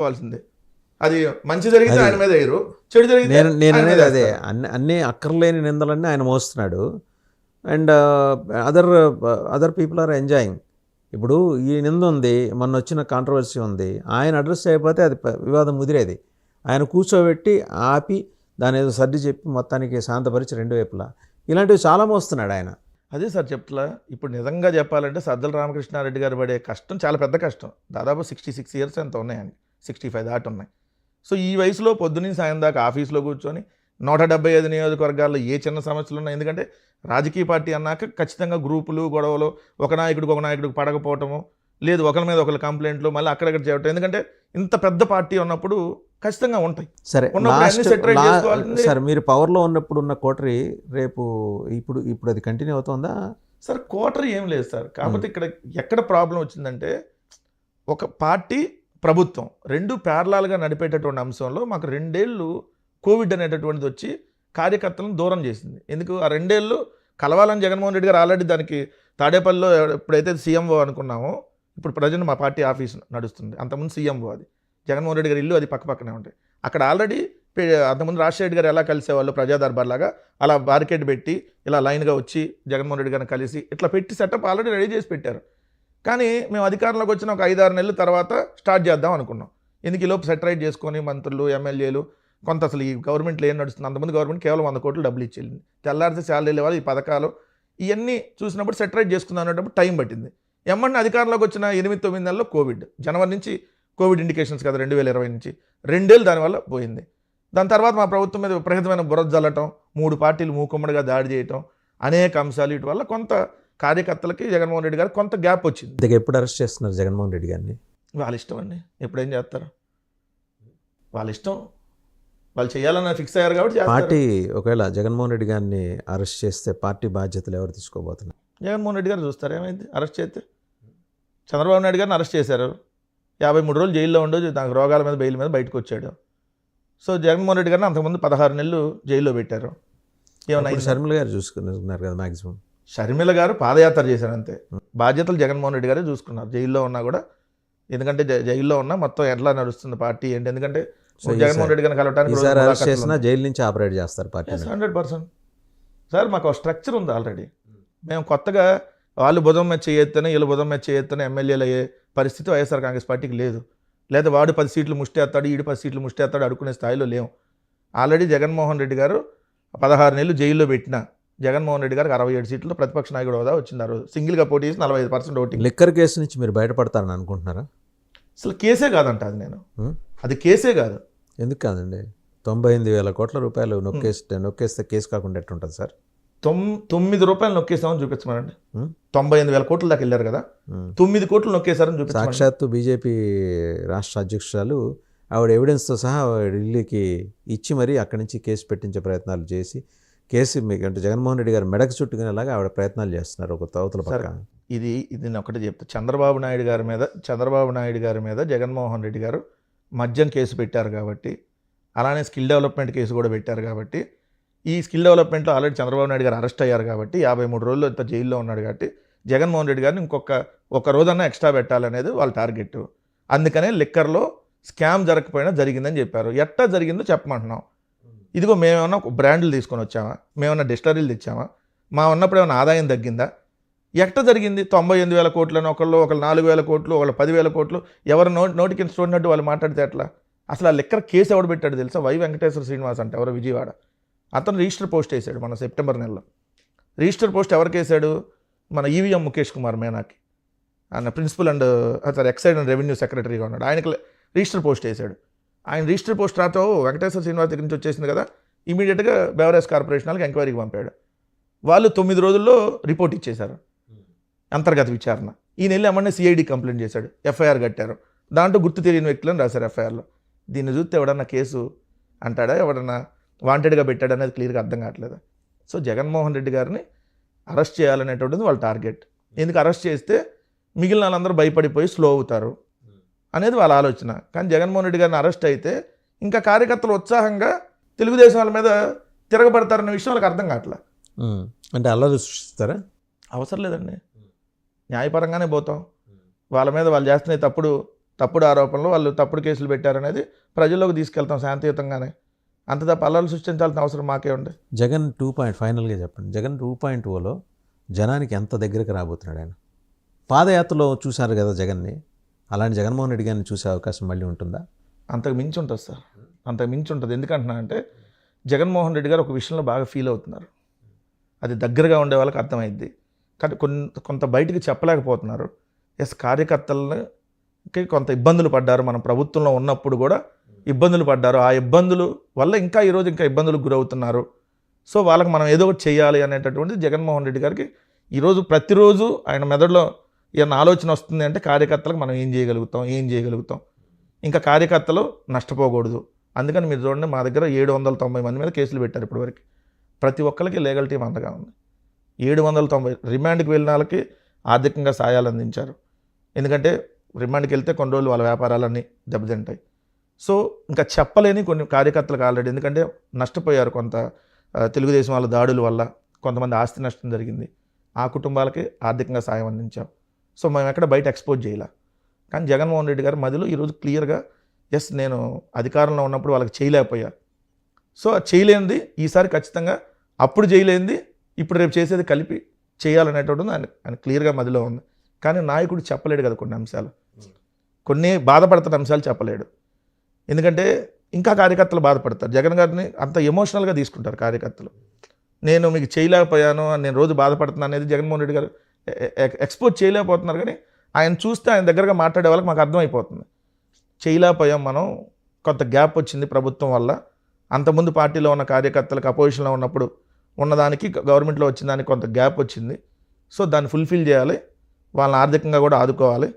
పోవాల్సిందే. అది మంచి జరిగితే ఆయన మీద వేయరు, చెడు జరిగితే నేను అనేది అదే, అన్ని అక్కర్లేని నిందలన్నీ ఆయన మోస్తున్నాడు. And other people are enjoying. ఇప్పుడు ఈ నింద ఉంది, మొన్న వచ్చిన కాంట్రవర్సీ ఉంది, ఆయన అడ్రస్ చేయకపోతే అది వివాదం ముదిరేది. ఆయన కూర్చోబెట్టి ఆపి దాని ఏదో సర్ది చెప్పి మొత్తానికి శాంతపరిచి రెండు వైపులా ఇలాంటివి చాలా మోస్తున్నాడు ఆయన. అదే సార్ చెప్తున్నా. ఇప్పుడు నిజంగా చెప్పాలంటే సజ్జల రామకృష్ణారెడ్డి గారు పడే కష్టం చాలా పెద్ద కష్టం. దాదాపు 66 ఇయర్స్ ఎంత ఉన్నాయండి, 65 దాటి ఉన్నాయి. సో ఈ వయసులో పొద్దున్నీ సాయం దాకా ఆఫీస్లో కూర్చొని 175 నియోజకవర్గాల్లో ఏ చిన్న సమస్యలు ఉన్నాయి. ఎందుకంటే రాజకీయ పార్టీ అన్నాక ఖచ్చితంగా గ్రూపులు, గొడవలు, ఒక నాయకుడికి పడకపోవటము, లేదు ఒకరి మీద ఒకరు కంప్లైంట్లు, మళ్ళీ అక్కడక్కడ చేయటం. ఎందుకంటే ఇంత పెద్ద పార్టీ ఉన్నప్పుడు ఖచ్చితంగా ఉంటాయి. సరే సార్, మీరు పవర్లో ఉన్నప్పుడు ఉన్న కోటరీ రేపు ఇప్పుడు అది కంటిన్యూ అవుతుందా సార్? కోటరీ ఏం లేదు సార్. కాకపోతే ఇక్కడ ఎక్కడ ప్రాబ్లం వచ్చిందంటే, ఒక పార్టీ ప్రభుత్వం రెండు ప్యారలాల్గా నడిపేటటువంటి అంశంలో మాకు 2 ఏళ్ళు కోవిడ్ అనేటటువంటిది వచ్చి కార్యకర్తలను దూరం చేసింది. ఎందుకు ఆ 2 ఏళ్ళు కలవాలని జగన్మోహన్ రెడ్డి గారు ఆల్రెడీ దానికి తాడేపల్లిలో ఎప్పుడైతే సీఎంఓ అనుకున్నామో, ఇప్పుడు ప్రజెంట్ మా పార్టీ ఆఫీస్ నడుస్తుంది, అంతకుముందు సీఎంఓ అది, జగన్మోహన్ రెడ్డి గారి ఇల్లు అది పక్కనే ఉంటాయి. అక్కడ ఆల్రెడీ అంతకుముందు రాజశేఖర్ గారు ఎలా కలిసేవాళ్ళు ప్రజా దర్బార్ లాగా, అలా బారికేడ్ పెట్టి ఇలా లైన్గా వచ్చి జగన్మోహన్ రెడ్డి గారిని కలిసి ఇట్లా పెట్టి సెటప్ ఆల్రెడీ రెడీ చేసి పెట్టారు. కానీ మేము అధికారంలోకి వచ్చిన ఒక 5-6 నెలల తర్వాత స్టార్ట్ చేద్దాం అనుకున్నాం. ఎందుకు ఈలోపు సెటరైట్ చేసుకొని మంత్రులు, ఎమ్మెల్యేలు కొంత అసలు ఈ గవర్నమెంట్లో ఏం నడుస్తుంది, అంతమంది గవర్నమెంట్ కేవలం 100 కోట్లు డబ్బులు ఇచ్చేది, తెల్లారితే శాలరీలు ఇవ్వాలి, ఈ పథకాలు ఇవన్నీ చూసినప్పుడు సెటరైట్ చేసుకుందాం అనేటప్పుడు టైం పట్టింది. ఎమ్మడిని అధికారంలోకి వచ్చిన 8-9 నెలల్లో కోవిడ్, జనవరి నుంచి కోవిడ్ ఇండికేషన్స్ కదా 2020 నుంచి 2 ఏళ్ళు దానివల్ల పోయింది. దాని తర్వాత మా ప్రభుత్వం మీద విపరీతమైన బురద జల్లటం, 3 పార్టీలు మూకుమ్మడిగా దాడి చేయటం, అనేక అంశాలు, వీటి వల్ల కొంత కార్యకర్తలకి జగన్మోహన్ రెడ్డి గారు కొంత గ్యాప్ వచ్చింది. ఎప్పుడు అరెస్ట్ చేస్తున్నారు జగన్మోహన్ రెడ్డి గారిని? వాళ్ళ ఇష్టం అండి, ఎప్పుడేం చేస్తారు వాళ్ళ ఇష్టం, వాళ్ళు చేయాలని ఫిక్స్ అయ్యారు కాబట్టి. పార్టీ ఒకవేళ జగన్మోహన్ రెడ్డి గారిని అరెస్ట్ చేస్తే పార్టీ బాధ్యతలు ఎవరు తీసుకోబోతున్నారు? జగన్మోహన్ రెడ్డి గారు చూస్తారు. ఏమైంది అరెస్ట్ చేస్తే? చంద్రబాబు నాయుడు గారిని అరెస్ట్ చేశారు, 53 రోజులు జైల్లో ఉండు, నాకు రోగాల మీద బెయిల్ మీద బయటకు వచ్చాడు. సో జగన్మోహన్ రెడ్డి గారిని అంతకుముందు 16 నెలలు జైల్లో పెట్టారు. ఏమన్నా షర్మిల గారు చూసుకున్నారు కదా మ్యాక్సిమం. షర్మిల గారు పాదయాత్ర చేశారు అంతే, బాధ్యతలు జగన్మోహన్ రెడ్డి గారే చూసుకున్నారు జైల్లో ఉన్నా కూడా. ఎందుకంటే జైల్లో ఉన్నా మొత్తం ఎట్లా నడుస్తుంది పార్టీ ఏంటి, ఎందుకంటే జగన్మోహన్ రెడ్డి గారిని కలవటానికి జైలు నుంచి ఆపరేట్ చేస్తారు పార్టీ. 100% సార్, మాకు స్ట్రక్చర్ ఉంది ఆల్రెడీ. మేము కొత్తగా వాళ్ళు బుధం మీద చేయొత్తనే వీళ్ళు బుధం మీద చేయొత్తనే ఎమ్మెల్యేలు అయ్యే పరిస్థితి వైఎస్ఆర్ కాంగ్రెస్ పార్టీకి లేదు. లేదా వాడు 10 సీట్లు ముష్టేస్తాడు, ఈడు 10 సీట్లు ముష్టేస్తాడు అనుకునే స్థాయిలో లేవు. ఆల్రెడీ జగన్మోహన్ రెడ్డి గారు 16 నెలలు జైల్లో పెట్టిన జగన్మోహన్ రెడ్డి గారికి 67 సీట్లు ప్రతిపక్ష నాయకుడు హోదా వచ్చింది. ఆ రోజు సింగిల్గా పోటీ చేసి 45% ఓటింగ్. లిక్కర్ కేసు నుంచి మీరు బయటపడతారని అనుకుంటున్నారా? అసలు కేసే కాదంట అది. అది కేసే కాదు. ఎందుకు కాదండి? 98,000 కోట్ల రూపాయలు నొక్కేస్తే కేసు కాకుండా ఎట్టుంటుంది సార్? 9 రూపాయలు నొక్కేసామని చూపించమనండి. 98,000 కోట్ల దాకా వెళ్ళారు కదా, 9 కోట్లు నొక్కేశారని చూపించారు. సాక్షాత్తు బీజేపీ రాష్ట్ర అధ్యక్షురాలు ఆవిడ ఎవిడెన్స్తో సహా ఢిల్లీకి ఇచ్చి మరీ అక్కడి నుంచి కేసు పెట్టించే ప్రయత్నాలు చేసి, కేసు అంటే జగన్మోహన్ రెడ్డి గారు మెడకు చుట్టుకునేలాగా ఆవిడ ప్రయత్నాలు చేస్తున్నారు ఒక తవతల పక్క. ఇది నేను ఒకటి చెప్తా, చంద్రబాబు నాయుడు గారి మీద జగన్మోహన్ రెడ్డి గారు మద్యం కేసు పెట్టారు కాబట్టి, అలానే స్కిల్ డెవలప్మెంట్ కేసు కూడా పెట్టారు కాబట్టి, ఈ స్కిల్ డెవలప్మెంట్లో ఆల్రెడీ చంద్రబాబు నాయుడు గారు అరెస్ట్ అయ్యారు కాబట్టి 53 రోజులు ఇంత జైల్లో ఉన్నాడు కాబట్టి జగన్మోహన్ రెడ్డి గారిని ఒక రోజన్నా ఎక్స్ట్రా పెట్టాలనేది వాళ్ళ టార్గెట్. అందుకనే లిక్కర్లో స్కామ్ జరగకపోయినా జరిగిందని చెప్పారు. ఎట్టా జరిగిందో చెప్పమంటున్నాం. ఇదిగో మేమేమన్నా బ్రాండ్లు తీసుకొని వచ్చామా, మేమన్నా డిస్టరీలు తెచ్చామా, మా ఉన్నప్పుడు ఏమైనా ఆదాయం తగ్గిందా? ఎట్ట జరిగింది? 98,000 కోట్లని ఒకళ్ళు 4,000 కోట్లు, ఒకళ్ళు 10,000 కోట్లు, ఎవరు నోటికి చూడనట్టు వాళ్ళు మాట్లాడితే ఎట్లా? అసలు ఆ లిక్కర్ కేసు ఎవడు పెట్టాడు తెలుసా? వై వెంకటేశ్వర శ్రీనివాస్ అంటే ఎవరో విజయవాడ, అతను రిజిస్టర్ పోస్ట్ వేసాడు మన సెప్టెంబర్ నెలలో. రిజిస్టర్ పోస్ట్ ఎవరికి వేసాడు? మన ఈవీఎం ముఖేష్ కుమార్ మేనాకి, ఆయన principal and excise and revenue సెక్రటరీగా ఉన్నాడు. ఆయనకి రిజిస్టర్ పోస్ట్ వేసాడు. ఆయన రిజిస్టర్ పోస్ట్ రాతో వెంకటేశ్వర శ్రీనివాస్ దగ్గర నుంచి వచ్చేసింది కదా, ఇమీడియట్గా బెవరేజ్ కార్పొరేషన్ వాళ్ళకి ఎంక్వైరీకి పంపాడు. వాళ్ళు 9 రోజుల్లో రిపోర్ట్ ఇచ్చేశారు, అంతర్గత విచారణ. ఈ నెల ఏమన్నా సిఐడి కంప్లైంట్ చేశాడు, ఎఫ్ఐఆర్ కట్టారు. దాంట్లో గుర్తు తెలియని వ్యక్తులను రాశారు ఎఫ్ఐఆర్లో. దీన్ని చూస్తే ఎవడన్నా కేసు అంటాడా, ఎవడన్నా వాంటెడ్గా పెట్టాడు అనేది క్లియర్గా అర్థం కావట్లేదు. సో జగన్మోహన్ రెడ్డి గారిని అరెస్ట్ చేయాలనేటువంటిది వాళ్ళ టార్గెట్. ఎందుకు అరెస్ట్ చేస్తే మిగిలిన వాళ్ళందరూ భయపడిపోయి స్లో అవుతారు అనేది వాళ్ళ ఆలోచన. కానీ జగన్మోహన్ రెడ్డి గారిని అరెస్ట్ అయితే ఇంకా కార్యకర్తలు ఉత్సాహంగా తెలుగుదేశం వాళ్ళ మీద తిరగబడతారనే విషయం వాళ్ళకి అర్థం కావట్లేదు. అంటే అల్లరి సృష్టిస్తారా? అవసరం లేదండి, న్యాయపరంగానే పోతాం. వాళ్ళ మీద వాళ్ళు చేస్తున్న తప్పుడు ఆరోపణలు, వాళ్ళు తప్పుడు కేసులు పెట్టారనేది ప్రజల్లోకి తీసుకెళ్తాం శాంతియుతంగానే. అంత తప్ప అల్లర్లు సృష్టించాల్సిన అవసరం మాకే ఉంది. జగన్ 2 ఫైనల్గా చెప్పండి, జగన్ 2.0లో జనానికి ఎంత దగ్గరికి రాబోతున్నాడు ఆయన? పాదయాత్రలో చూశారు కదా జగన్ని, అలాంటి జగన్మోహన్ రెడ్డి గారిని చూసే అవకాశం మళ్ళీ ఉంటుందా? అంతకు మించి ఉంటుంది సార్, అంతకు మించి ఉంటుంది. ఎందుకంటున్నా అంటే జగన్మోహన్ రెడ్డి గారు ఒక విషయంలో బాగా ఫీల్ అవుతున్నారు. అది దగ్గరగా ఉండే వాళ్ళకి అర్థమైద్ది, కానీ కొంత బయటికి చెప్పలేకపోతున్నారు. ఎస్, కార్యకర్తలకి కొంత ఇబ్బందులు పడ్డారు, మనం ప్రభుత్వంలో ఉన్నప్పుడు కూడా ఇబ్బందులు పడ్డారు. ఆ ఇబ్బందులు వల్ల ఇంకా ఈరోజు ఇంకా ఇబ్బందులకు గురవుతున్నారు. సో వాళ్ళకి మనం ఏదో ఒకటి చేయాలి అనేటటువంటిది జగన్మోహన్ రెడ్డి గారికి ఈరోజు ప్రతిరోజు ఆయన మెదడులో ఏమన్నా ఆలోచన వస్తుంది అంటే కార్యకర్తలకు మనం ఏం చేయగలుగుతాం, ఇంకా కార్యకర్తలు నష్టపోకూడదు. అందుకని మీరు చూడండి, మా దగ్గర 790 మంది మీద కేసులు పెట్టారు ఇప్పటివరకు. ప్రతి ఒక్కరికి లీగల్ టీం అంతగా ఉంది. 790 రిమాండ్కి వెళ్ళిన వాళ్ళకి ఆర్థికంగా సాయాలు అందించారు. ఎందుకంటే రిమాండ్కి వెళ్తే కొన్ని రోజులు వాళ్ళ వ్యాపారాలన్నీ దెబ్బతింటాయి. సో ఇంకా చెప్పలేని కొన్ని కార్యకర్తలకు ఆల్రెడీ, ఎందుకంటే నష్టపోయారు కొంత తెలుగుదేశం వాళ్ళ దాడుల వల్ల కొంతమంది ఆస్తి నష్టం జరిగింది. ఆ కుటుంబాలకి ఆర్థికంగా సాయం అందించాం. సో మేము ఎక్కడ బయట ఎక్స్పోజ్ చేయాల. కానీ జగన్మోహన్ రెడ్డి గారు మధ్యలో ఈరోజు క్లియర్గా ఎస్, నేను అధికారంలో ఉన్నప్పుడు వాళ్ళకి చేయలేకపోయా, సో చేయలేనిది ఈసారి ఖచ్చితంగా అప్పుడు చేయలేనిది ఇప్పుడు రేపు చేసేది కలిపి చేయాలనేటటువంటి ఆయన క్లియర్గా మధ్యలో ఉంది. కానీ నాయకుడు చెప్పలేడు కదా కొన్ని అంశాలు, కొన్ని బాధపడుతున్న అంశాలు చెప్పలేడు. ఎందుకంటే ఇంకా కార్యకర్తలు బాధపడతారు. జగన్ గారిని అంత ఎమోషనల్గా తీసుకుంటారు కార్యకర్తలు. నేను మీకు చేయలేకపోయాను, నేను రోజు బాధపడుతున్నాను అనేది జగన్మోహన్ రెడ్డి గారు ఎక్స్పోజ్ చేయలేకపోతున్నారు. కానీ ఆయన చూస్తే ఆయన దగ్గరగా మాట్లాడే వాళ్ళకి మాకు అర్థమైపోతుంది, చేయలేకపోయాం మనం, కొంత గ్యాప్ వచ్చింది ప్రభుత్వం వల్ల. అంతకుముందు పార్టీలో ఉన్న కార్యకర్తలకు అపోజిషన్లో ఉన్నప్పుడు ఉన్నదానికి గవర్నమెంట్లో వచ్చిన దానికి కొంత గ్యాప్ వచ్చింది. సో దాన్ని ఫుల్ఫిల్ చేయాలి, వాళ్ళని ఆర్థికంగా కూడా ఆదుకోవాలి.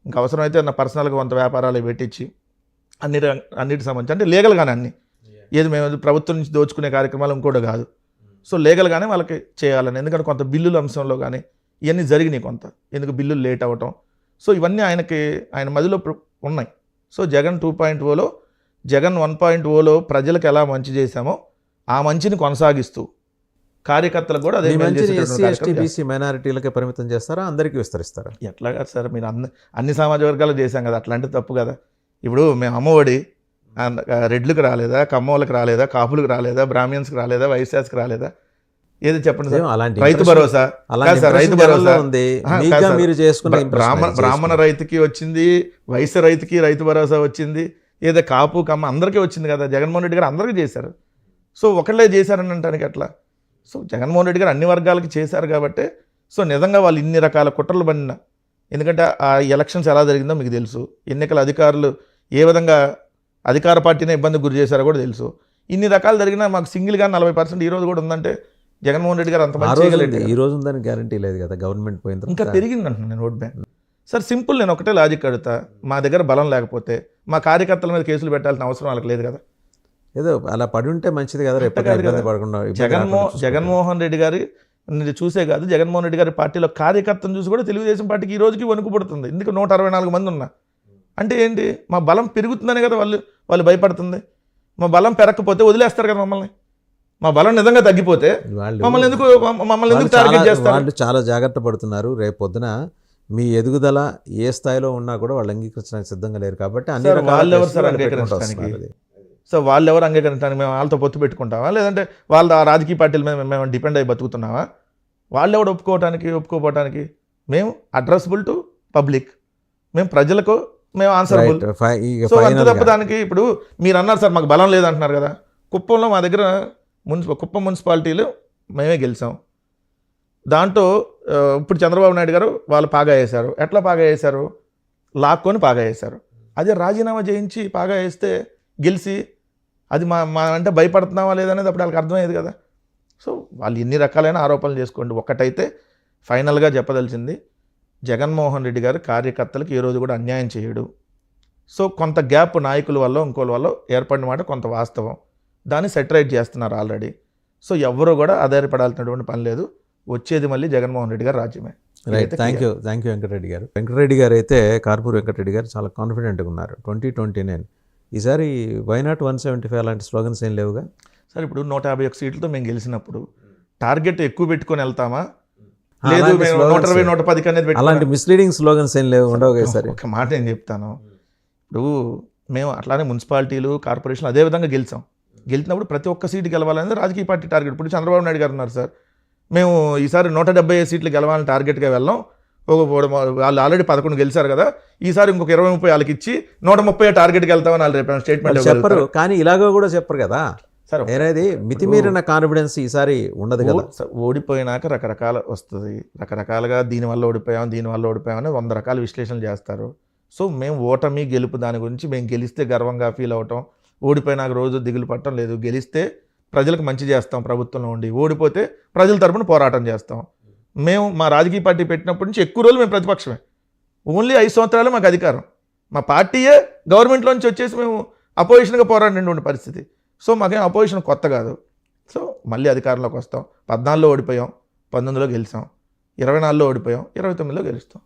ఇంకా అవసరమైతే నా పర్సనల్గా కొంత వ్యాపారాలు పెట్టించి అన్నిటికి సంబంధించి అంటే లీగల్గానే అన్నీ, ఏది మేము ప్రభుత్వం నుంచి దోచుకునే కార్యక్రమాలు ఇంకోటి కాదు. సో లీగల్గానే వాళ్ళకి చేయాలని, ఎందుకంటే కొంత బిల్లుల అంశంలో కానీ ఇవన్నీ జరిగినాయి కొంత, ఎందుకు బిల్లులు లేట్ అవ్వటం. సో ఇవన్నీ ఆయన మధ్యలో ఉన్నాయి. సో జగన్ 2.0లో జగన్ 1.0లో ప్రజలకు ఎలా మంచి చేశామో ఆ మంచిని కొనసాగిస్తూ కార్యకర్తలకు కూడా అదే ఎస్సీ ఎస్టీ బీసీ మైనారిటీలకే పరిమితం చేస్తారా, అందరికీ విస్తరిస్తారా? ఎట్లాగా సార్, మీరు అన్ని సామాజిక వర్గాలకు చేశాం కదా, అట్లాంటి తప్పు కదా. ఇప్పుడు మేము అమ్మఒడి రెడ్లకు రాలేదా, కమ్మోళ్ళకి రాలేదా, కాపులకు రాలేదా, బ్రాహ్మణ్స్కి రాలేదా, వైశ్యాస్కి రాలేదా, ఏది చెప్పండి సార్. రైతు భరోసా, రైతు భరోసా మీరు చేసుకున్న బ్రాహ్మణ రైతుకి వచ్చింది, వైశ్య రైతుకి రైతు భరోసా వచ్చింది, ఏదో కాపు కమ్మ అందరికీ వచ్చింది కదా. జగన్మోహన్ రెడ్డి గారు అందరికీ చేశారు. సో ఒకళ్ళే చేశారని అంటానికి ఎట్లా? సో జగన్మోహన్ రెడ్డి గారు అన్ని వర్గాలకి చేశారు కాబట్టి, సో నిజంగా వాళ్ళు ఇన్ని రకాల కుట్రలు పడిన, ఎందుకంటే ఆ ఎలక్షన్స్ ఎలా జరిగిందో మీకు తెలుసు, ఎన్నికల అధికారులు ఏ విధంగా అధికార పార్టీనే ఇబ్బందికి గురి చేశారో కూడా తెలుసు. ఇన్ని రకాలు జరిగినా మాకు సింగిల్గా 40% ఈ రోజు కూడా ఉందంటే జగన్మోహన్ రెడ్డి గారు అంత మంచి ఈ రోజు ఉందని గ్యారంటీ లేదు కదా, గవర్నమెంట్ పోయింది ఇంకా పెరిగింది అంటున్నాను నేను. రోడ్ బ్యాంక్ సార్ సింపుల్, నేను ఒకటే లాజిక్ అడుగుతా, మా దగ్గర బలం లేకపోతే మా కార్యకర్తల మీద కేసులు పెట్టాల్సిన అవసరం వాళ్ళకి లేదు కదా. ఏదో అలా పడి ఉంటే మంచిది కదా, జగన్మోహన్ రెడ్డి గారి చూసే కాదు, జగన్మోహన్ రెడ్డి గారి పార్టీలో కార్యకర్తను చూసి కూడా తెలుగుదేశం పార్టీకి ఈ రోజుకి వణుకు పుడుతుంది. ఎందుకు 164 మంది ఉన్నా అంటే ఏంటి, మా బలం పెరుగుతుందనే కదా వాళ్ళు భయపడుతుంది. మా బలం పెరగకపోతే వదిలేస్తారు కదా మమ్మల్ని. మా బలం నిజంగా తగ్గిపోతే మమ్మల్ని ఎందుకు టార్గెట్ చేస్తారు? వాళ్ళు చాలా జాగ్రత్త పడుతున్నారు. రేపు పొద్దున మీ ఎదుగుదల ఏ స్థాయిలో ఉన్నా కూడా వాళ్ళు అంగీకరించడానికి సిద్ధంగా లేరు కాబట్టి వాళ్ళెవరు సార్ అంగీకరించడానికి? సో వాళ్ళెవరు అంగీకరించడానికి? మేము వాళ్ళతో పొత్తు పెట్టుకుంటామా, లేదంటే వాళ్ళ రాజకీయ పార్టీల మీద మేము డిపెండ్ అయ్యి బతుకుతున్నామా? వాళ్ళెవరు ఒప్పుకోవటానికి? మేము అడ్రస్బుల్ టు పబ్లిక్, మేము ప్రజలకు మేము ఆన్సరబుల్. సో అంత తప్ప దానికి ఇప్పుడు మీరు అన్నారు సార్ మాకు బలం లేదంటున్నారు కదా. కుప్పంలో మా దగ్గర కుప్పం మున్సిపాలిటీలు మేమే గెలిచాం. దాంట్లో ఇప్పుడు చంద్రబాబు నాయుడు గారు వాళ్ళు పాగా వేశారు. ఎట్లా పాగా వేశారు? లాక్కొని పాగా వేశారు. అదే రాజీనామా చేయించి పాగా వేస్తే గెలిచి అది మా అంటే భయపడుతున్నావా లేదనేది అప్పుడు వాళ్ళకి అర్థమయ్యేది కదా. సో వాళ్ళు ఎన్ని రకాలైన ఆరోపణలు చేసుకోండి, ఒక్కటైతే ఫైనల్గా చెప్పదలిచింది, జగన్మోహన్ రెడ్డి గారు కార్యకర్తలకు ఏ రోజు కూడా అన్యాయం చేయడు. సో కొంత గ్యాప్ నాయకుల వల్ల ఇంకోల వల్ల ఏర్పడిన మాట కొంత వాస్తవం, దాన్ని సెటరైట్ చేస్తున్నారు ఆల్రెడీ. సో ఎవరు కూడా ఆధారపడాల్సినటువంటి పని లేదు, వచ్చేది మళ్ళీ జగన్మోహన్ రెడ్డి గారు రాజ్యమే. రైట్, థ్యాంక్ యూ వెంకటరెడ్డి గారు. వెంకటరెడ్డి గారు అయితే కార్పూర్ వెంకటరెడ్డి గారు చాలా కాన్ఫిడెంట్గా ఉన్నారు. 2029 ఈసారి వైనాట్ 175 అలాంటి స్లోగన్స్ ఏం లేవుగా సార్. ఇప్పుడు 151 సీట్లతో మేము గెలిచినప్పుడు టార్గెట్ ఎక్కువ పెట్టుకొని వెళ్తామా, లేదు 120, 110 అనేది అలాంటి మిస్లీడింగ్ స్లోగన్స్ ఏం లేవు ఉండవు కదా సార్. ఒక మాట నేను చెప్తాను, ఇప్పుడు మేము అట్లానే మున్సిపాలిటీలు కార్పొరేషన్లు అదే విధంగా గెలిచినప్పుడు ప్రతి ఒక్క సీటు గెలవాలనేది రాజకీయ పార్టీ టార్గెట్. ఇప్పుడు చంద్రబాబు నాయుడు గారు ఉన్నారు సార్, మేము ఈసారి 175 సీట్లు గెలవాలని టార్గెట్గా వెళ్ళాం. వాళ్ళు ఆల్రెడీ 11 గెలిచారు కదా, ఈసారి ఇంకొక 20-30 వాళ్ళకి ఇచ్చి 130 టార్గెట్కి వెళ్తామని వాళ్ళు రేపు స్టేట్మెంట్ చెప్పరు. కానీ ఇలాగో కూడా చెప్పరు కదా సార్. అనేది మితిమీరిన కాన్ఫిడెన్స్ ఈసారి ఉండదు కదా. ఓడిపోయినాక రకరకాల వస్తుంది, రకరకాలుగా దీనివల్ల ఓడిపోయామని 100 రకాల విశ్లేషణలు చేస్తారు. సో మేము ఓటమి గెలుపు దాని గురించి, మేము గెలిస్తే గర్వంగా ఫీల్ అవటం, ఓడిపోయినాక రోజు దిగులు పట్టడం లేదు. గెలిస్తే ప్రజలకు మంచి చేస్తాం ప్రభుత్వంలో ఉండి, ఓడిపోతే ప్రజల తరపున పోరాటం చేస్తాం. మేము మా రాజకీయ పార్టీ పెట్టినప్పటి నుంచి ఎక్కువ రోజులు మేము ప్రతిపక్షమే. ఓన్లీ 5 సంవత్సరాలు మాకు అధికారం. మా పార్టీయే గవర్నమెంట్లోంచి వచ్చేసి మేము అపోజిషన్గా పోరాడినటువంటి పరిస్థితి. సో మాకేం అపోజిషన్ కొత్త కాదు. సో మళ్ళీ అధికారంలోకి వస్తాం. 14లో ఓడిపోయాం, 19లో గెలిచాం, 24లో ఓడిపోయాం, 29లో గెలుస్తాం.